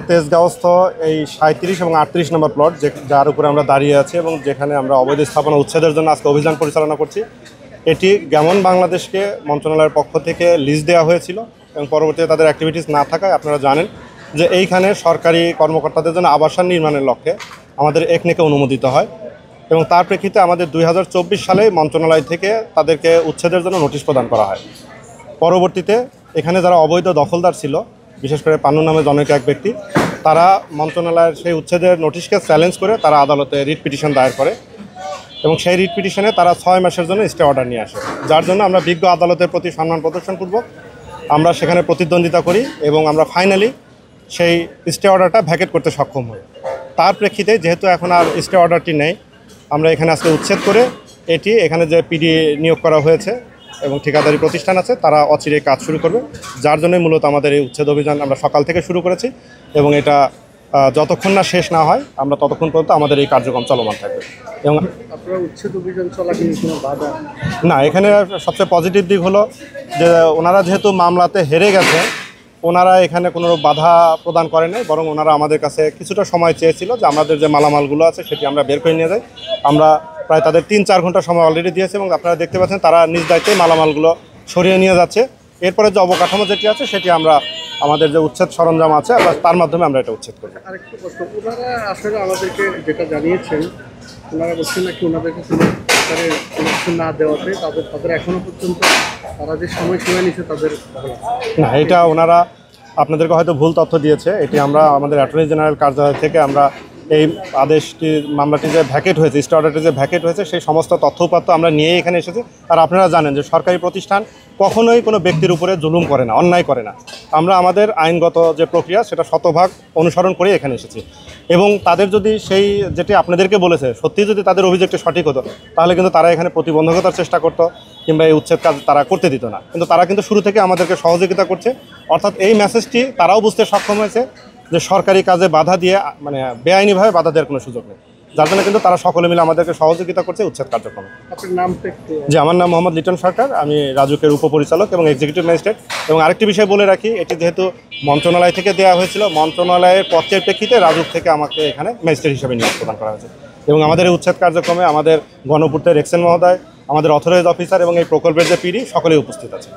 তেজগাঁওস্থ এই 37 এবং 38 নম্বর প্লট যার উপরে আমরা দাঁড়িয়ে আছি এবং যেখানে আমরা অবৈধ স্থাপনা উচ্ছেদের জন্য আজকে অভিযান পরিচালনা করছি। এটি গ্যামন বাংলাদেশকে মন্ত্রণালয়ের পক্ষ থেকে লিজ দেওয়া হয়েছিল এবং পরবর্তীতে তাদের অ্যাক্টিভিটিস না থাকায় আপনারা জানেন যে এইখানে সরকারি কর্মকর্তাদের জন্য আবাসন নির্মাণের লক্ষ্যে আমাদের একনেকে অনুমোদিত হয় এবং তার প্রেক্ষিতে আমাদের 2024 সালে মন্ত্রণালয় থেকে তাদেরকে উচ্ছেদের জন্য নোটিশ প্রদান করা হয়। পরবর্তীতে এখানে যারা অবৈধ দখলদার ছিল, বিশেষ করে পান্নু নামে জনৈক এক ব্যক্তি, তারা মন্ত্রণালয়ের সেই উচ্ছেদের নোটিশকে চ্যালেঞ্জ করে তারা আদালতে রিট পিটিশন দায়ের করে এবং সেই রিট পিটিশনে তারা 6 মাসের জন্য স্টে অর্ডার নিয়ে আসে, যার জন্য আমরা বিজ্ঞ আদালতের প্রতি সম্মান প্রদর্শনপূর্বক আমরা সেখানে প্রতিদ্বন্দ্বিতা করি এবং আমরা ফাইনালি সেই স্টে অর্ডারটা ভ্যাকেট করতে সক্ষম হই। তার প্রেক্ষিতে যেহেতু এখন আর স্টে অর্ডারটি নেই, আমরা এখানে আজকে উচ্ছেদ করে এটি এখানে যে পিডি নিয়োগ করা হয়েছে এবং ঠিকাদারি প্রতিষ্ঠান আছে তারা অচিরে কাজ শুরু করবে, যার জন্যই মূলত আমাদের এই উচ্ছেদ অভিযান আমরা সকাল থেকে শুরু করেছি এবং এটা যতক্ষণ না শেষ না হয় আমরা ততক্ষণ পর্যন্ত আমাদের এই কার্যক্রম চলমান থাকবে। এবং আপনারা উচ্ছেদ অভিযান চলাকালীন কোনো বাধা না, এখানে সবচেয়ে পজিটিভ দিক হলো যে ওনারা যেহেতু মামলাতে হেরে গেছে, ওনারা এখানে কোনো বাধা প্রদান করে নাই, বরং ওনারা আমাদের কাছে কিছুটা সময় চেয়েছিল যে আমাদের যে মালামালগুলো আছে সেটি আমরা বের করে নিয়ে যাই। আমরা প্রায় তাদের 3-4 ঘন্টা সময় অলরেডি দিয়েছি এবং আপনারা দেখতে পাচ্ছেন তারা নিজ দায়িত্বে মালামালগুলো সরিয়ে নিয়ে যাচ্ছে। এরপরে যে অবকাঠামো যেটি আছে সেটি আমরা আমাদের যে উচ্ছেদ সরঞ্জাম আছে আমরা তার মাধ্যমে আমরা এটা উচ্ছেদ করব। আরেকটু প্রশ্ন, ওনারা আসলে আমাদেরকে যেটা জানিয়েছেন, ওনারা বলছেন নাকি ওনাদেরকে কোনো সরকারের কানেকশন না দেওয়াতে তাদের এখনও পর্যন্ত তারা যে সময়সীমা নিচ্ছে তাদের না, এটা ওনারা আপনাদেরকে হয়তো ভুল তথ্য দিয়েছে। এটি আমরা আমাদের অ্যাটর্নি জেনারেল কার্যালয় থেকে আমরা এই আদেশটি মামলাটি যে ভ্যাকেট হয়েছে, স্টে অর্ডারটি যে ভ্যাকেট হয়েছে সেই সমস্ত তথ্য উপাত্ত আমরা নিয়ে এখানে এসেছি। আর আপনারা জানেন যে সরকারি প্রতিষ্ঠান কখনোই কোনো ব্যক্তির উপরে জুলুম করে না, অন্যায় করে না। আমরা আমাদের আইনগত যে প্রক্রিয়া সেটা শতভাগ অনুসরণ করে এখানে এসেছি এবং তাদের যদি সেই যেটি আপনাদেরকে বলেছে সত্যি যদি তাদের অভিযোগটি সঠিক হতো তাহলে কিন্তু তারা এখানে প্রতিবন্ধকতার চেষ্টা করতো কিংবা এই উচ্ছেদ কাজ তারা করতে দিত না, কিন্তু তারা কিন্তু শুরু থেকে আমাদেরকে সহযোগিতা করছে। অর্থাৎ এই মেসেজটি তারাও বুঝতে সক্ষম হয়েছে যে সরকারি কাজে বাধা দিয়ে মানে বেআইনিভাবে বাধা দেওয়ার কোনো সুযোগ নেই, যার জন্য কিন্তু তারা সকলে মিলে আমাদেরকে সহযোগিতা করছে উচ্ছেদ কার্যক্রমে। আপনার নামটা একটু? যে আমার নাম মোহাম্মদ লিটন সরকার, আমি রাজুকের উপপরিচালক এবং এক্সিকিউটিভ ম্যাজিস্ট্রেট। এবং আরেকটি বিষয় বলে রাখি, এটি যেহেতু মন্ত্রণালয় থেকে দেওয়া হয়েছিল, মন্ত্রণালয়ের পত্রের প্রেক্ষিতে রাজুক থেকে আমাকে এখানে ম্যাজিস্ট্রেট হিসেবে নিয়োগ প্রদান করা হয়েছে এবং আমাদের এই উচ্ছেদ কার্যক্রমে আমাদের গণপূর্তের এক্সেন মহোদয়, আমাদের অথরাইজড অফিসার এবং এই প্রকল্পের যে পিডি সকলেই উপস্থিত আছে।